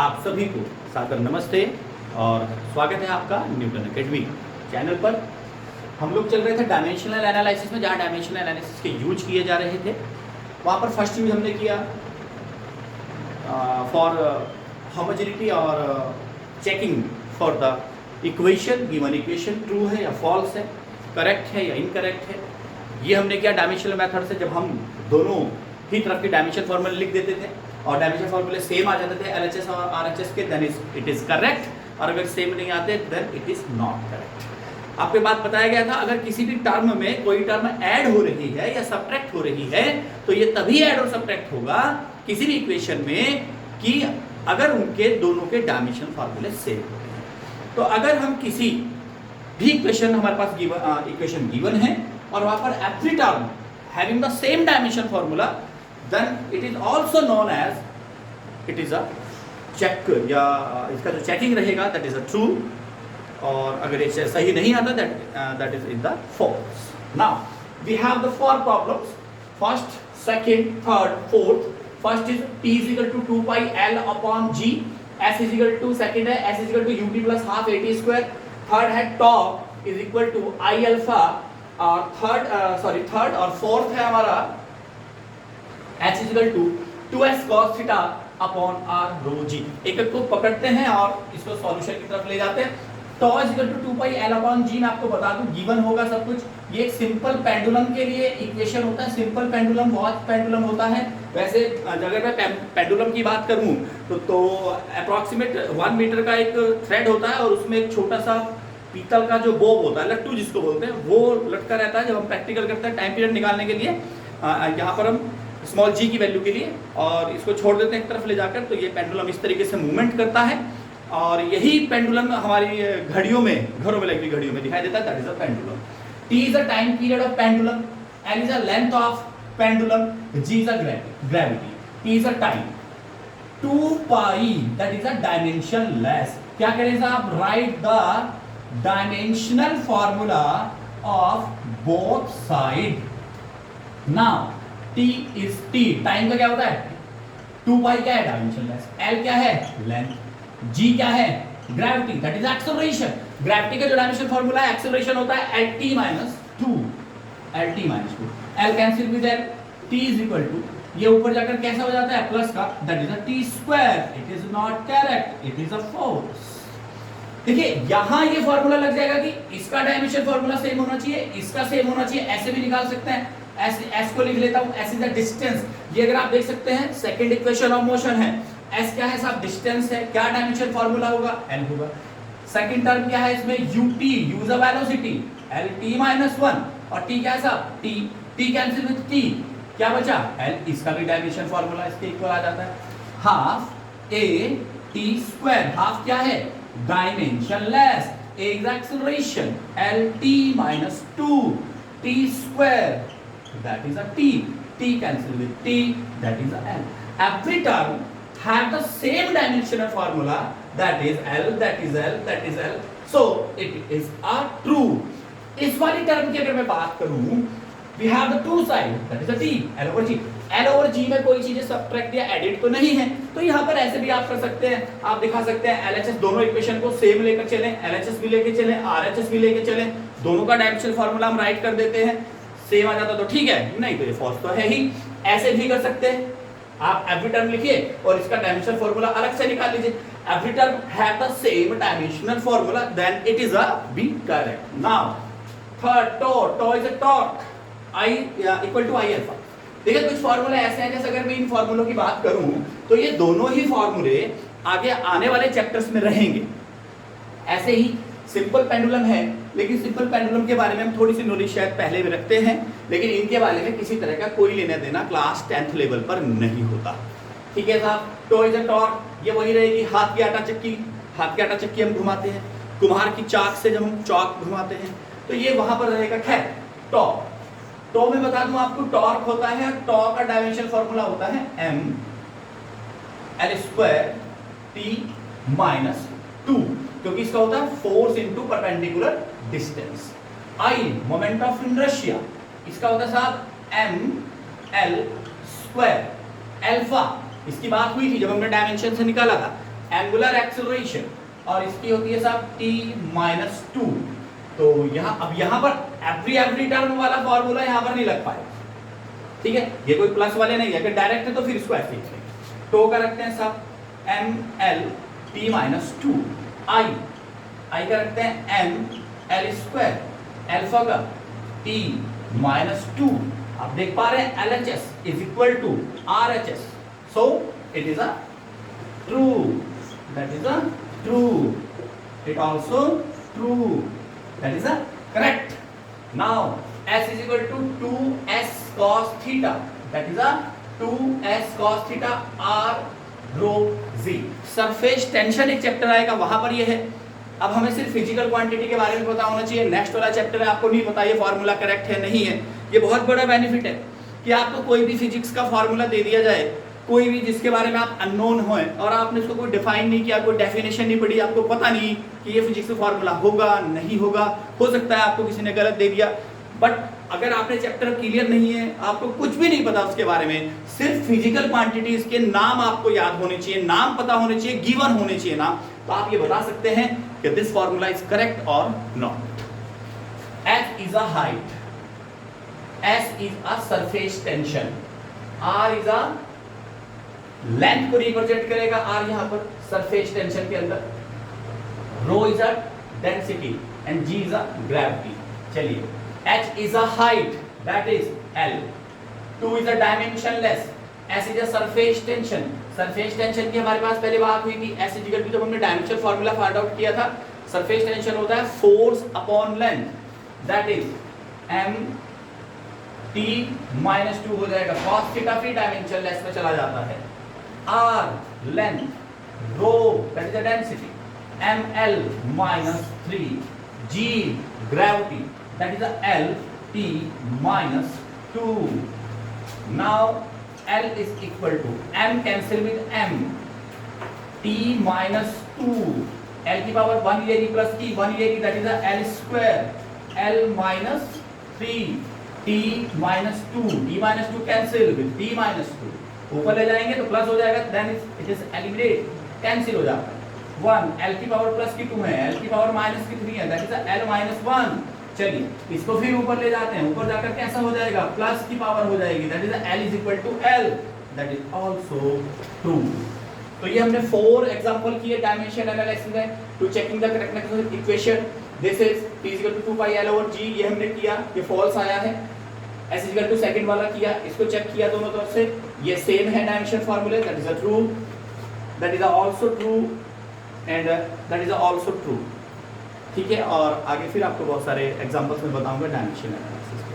आप सभी को सादर नमस्ते और स्वागत है आपका न्यूटन एकेडमी चैनल पर। हम लोग चल रहे थे डायमेंशनल एनालिसिस में, जहाँ डायमेंशनल एनालिसिस के यूज किए जा रहे थे। वहाँ पर फर्स्ट यूज हमने किया फॉर होमोजेनिटी और checking for the equation, given equation true है या फॉल्स है, करेक्ट है या इनकरेक्ट है। ये हमने किया डायमेंशनल मेथड से, जब हम दोनों ही तरफ के डायमेंशन फॉर्मूले लिख देते थे और डायमेंशन फॉर्मूले सेम आ जाते थे LHS और RHS के, देन इट इज करेक्ट, और अगर सेम नहीं आते then it is not correct. आपको बात बताया गया था, अगर किसी भी टर्म में कोई टर्म ऐड हो रही है या सब्ट्रैक्ट हो रही है तो ये तभी ऐड और सब्ट्रैक्ट होगा किसी भी इक्वेशन में कि अगर उनके दोनों के डायमेंशन फॉर्मूले सेम होते हैं। तो अगर हम किसी भी इक्वेशन, हमारे पास इक्वेशन गिवन है और वहां पर every term having the same dimension formula, then it is also known as it is a check, या इसका जो चेकिंग रहेगा दैट इज अ ट्रू, और अगर ये सही नहीं आता that is in the false. Now we have the four problems, first, second, third, fourth. First is t is equal to 2 pi L upon G, s is equal to, second है s is equal to ut plus half at square, third है tau is equal to I alpha, और third और fourth है हमारा h is equal to 2s cos theta upon r rho g। एक एक को पकड़ते हैं और इसको सॉल्यूशन की तरफ ले जाते हैं। tau is equal to 2 pi L upon G मैं आपको बता दूं गिवन होगा सब कुछ। ये एक सिंपल पेंडुलम के लिए इक्वेशन होता है। सिंपल पेंडुलम बहुत पेंडुलम होता है। वैसे अगर मैं पेंडुलम की बात करूं तो अप्रॉक्सीमेट 1 मीटर का एक थ्रेड होता है और उसमें एक छोटा सा पीतल का जो बोब होता है, लट्टू जिसको बोलते हैं, वो लटका रहता है। जब हम प्रैक्टिकल करते हैं टाइम पीरियड निकालने के लिए, यहाँ पर हम स्मॉल g की वैल्यू के लिए, और इसको छोड़ देते हैं एक तरफ ले जाकर, तो ये पेंडुलम इस तरीके से मूवमेंट करता है। और यही पेंडुलम हमारी घड़ियों में, घरों में लगी घड़ियों में दिखाई देता है, that is a pendulum. t is a time period of pendulum, l is a length of pendulum, g is a gravity, t is a time, 2 pi that is a dimensionless। क्या करें साहब, write the dimensional formula of both side। now t is t, time का क्या होता है, 2 pi क्या है, dimensionless, l क्या है, लेंथ, g क्या है, gravity, that is acceleration. Gravity का जो डायमेंशन फार्मूला है एक्सेलरेशन होता है lt - 2, lt - 2, l cancel with l, t is equal to, ये ऊपर जाकर कैसा हो जाता है, प्लस का, that is a t square. It is not correct, it is a false. देखिए यहां ये फार्मूला लग जाएगा कि इसका डायमेंशन फार्मूला सेम होना चाहिए, इसका सेम होना चाहिए, ऐसे भी निकाल सकते हैं। s को लिख लेता हूं, s इज द डिस्टेंस। ये अगर आप देख सकते हैं सेकंड इक्वेशन ऑफ मोशन है, s क्या है साहब, डिस्टेंस है, क्या डायमेंशन फार्मूला होगा, l होगा। सेकंड टर्म क्या है इसमें, ut, use a velocity, lt - 1, और t क्या है साहब, t कैंसिल विद t, क्या बचा, l, इसका भी डायमेंशन फार्मूला इसके इक्वल आ जाता है, half a t square. Half क्या है, dimensionless, a is acceleration, lt - 2 t square, that is a t cancel with t, that is a l। Every term have the same dimensional formula, that is L, that is L, that is L, so it is a true। इस वाली term की अगर मैं बात करूं, we have the two side, that is a t, L over G। L over G में कोई चीजें सब्ट्रैक्ट या एडिट तो नहीं है, तो यहाँ पर ऐसे भी आप कर सकते हैं। आप दिखा सकते हैं LHS, दोनों इक्वेशन को सेम लेकर चलें, LHS भी लेके चलें, RHS भी लेके चलें, दोनों का डायमेंशन फार्मूला हम राइट कर देते हैं, सेम आ जाता तो ठीक है, नहीं तो ये फॉल्स तो है ही। ऐसे भी कर सकते हैं, आप एवरी टर्म लिखिए और इसका डायमेंशन फार्मूला अलग से निकाल लीजिए। Every term have the same dimensional formula, then it is a be correct. Now third, tau is a torque, I equal to I alpha. देखिए कुछ फार्मूले ऐसे हैं, जैसे अगर मैं इन फार्मूलों की बात करूं तो ये दोनों ही फार्मूले आगे आने वाले चैप्टर्स में रहेंगे। ऐसे ही सिंपल पेंडुलम है, लेकिन सिंपल पेंडुलम के बारे में हम थोड़ी सी नॉलेज शायद पहले भी रखते हैं, लेकिन इनके बारे में किसी तरह का कोई लेना देना क्लास 10th लेवल पर नहीं होता। ठीक है साहब, टॉ इज अ टॉर्क, ये वही रहेगी, हाथ की आटा चक्की, हाथ की आटा चक्की हम घुमाते हैं, कुम्हार की चाक से जब हम चौक घुमाते हैं, तो ये वहां पर रहेगा। खैर टॉ में बता दूं आपको, टॉर्क होता है, टॉ का डायमेंशन फार्मूला होता है m l स्क्वायर t - 2, क्योंकि इसका होता है force into perpendicular distance. I moment of inertia, इसका होता है साहब m l स्क्वायर। अल्फा, इसकी बात हुई थी जब हमने डायमेंशन से निकाला था, एंगुलर एक्सेलरेशन, और इसकी होती है साहब t-2। तो यहाँ अब यहाँ पर एवरी टर्म वाला फॉर्मूला यहाँ पर नहीं लग पाएगा, ठीक है, ये कोई प्लस वाले नहीं है, अगर डायरेक्ट है तो फिर इसको ऐसे लिखेंगे। तो क्या रखते हैं साहब ml t-2, I का रखते हैं ml², अल्फा का t-2। आप देख पा रहे हैं LHS is equal to RHS, so it is a true, that is a true, it also true, that is a correct. Now S is equal to 2s cos theta, that is a 2s cos theta r rho z। Surface tension एक chapter आएगा, वहां पर ये है। अब हमें सिर्फ physical quantity के बारे में पता होना चाहिए, नेक्स्ट वाला चैप्टर है आपको नहीं पता ये फार्मूला करेक्ट है नहीं है। ये बहुत बड़ा बेनिफिट है कि आपको कोई भी फिजिक्स का फार्मूला दे दिया जाए, कोई भी जिसके बारे में आप अननोन हो और आपने इसको कोई डिफाइन नहीं किया, कोई डेफिनेशन नहीं पढ़ी, आपको पता नहीं कि ये फिजिक्स का फार्मूला होगा नहीं होगा, हो सकता है आपको किसी ने गलत दे दिया, बट अगर आपने चैप्टर क्लियर नहीं है, आपको कुछ भी नहीं पता उसके बारे में, सिर्फ फिजिकल क्वांटिटीज के नाम आपको याद होने चाहिए, नाम पता होने चाहिए, गिवन होने चाहिए नाम, तो आप ये बता सकते हैं कि दिस फार्मूला इज करेक्ट और not. H is a height, S is a surface tension, R is a length को रिप्रेजेंट करेगा, R यहाँ पर सरफेस टेंशन के अंदर, rho is a density and G is a gravity। चलिए, H is a height, that is L, 2 is a dimensionless, S is a surface tension, surface tension की हमारे पास पहले बात हुई थी, S इक्वल टू जब हमने डायमेंशन फार्मूला फाइंड आउट किया था, सरफेस टेंशन होता है force upon length, that is m t-2 हो जाएगा, cos थीटा फिर डायमेंशनलेस में चला जाता है, r length, rho that is the density, ml -3, g gravity that is a L t-2। now L is equal to m cancel with m, t-2, L की power 1 लेगी plus t 1 लेगी, that is a L², L -3 t-2, t-2 cancel with t-2, ऊपर ले जाएंगे तो plus हो जाएगा, then it is eliminate, cancel हो जाता है, 1 L की पावर प्लस की 2 है, L की पावर माइनस की 3 है, that is a L -1। चलिए इसको फिर ऊपर ले जाते हैं, ऊपर जाकर कैसा हो जाएगा, प्लस की पावर हो जाएगी, that is L is equal to L, that is also true. तो ये हमने 4 एग्जांपल किए डायमेंशन एनालिसिस में to checking the correctness of equation. This is T is equal to 2 pi L over G, ये हमने किया, ये फॉल्स आया है। S is equal to second वाला किया, इसको चेक किया दोनों तरफ से, ये सेम है डायमेंशन फार्मूले, that is a true, that is also true and that is also true. ठीक है, और आगे फिर आपको बहुत सारे एग्जांपल्स में बताऊंगा डायमेंशन एनालिसिस के।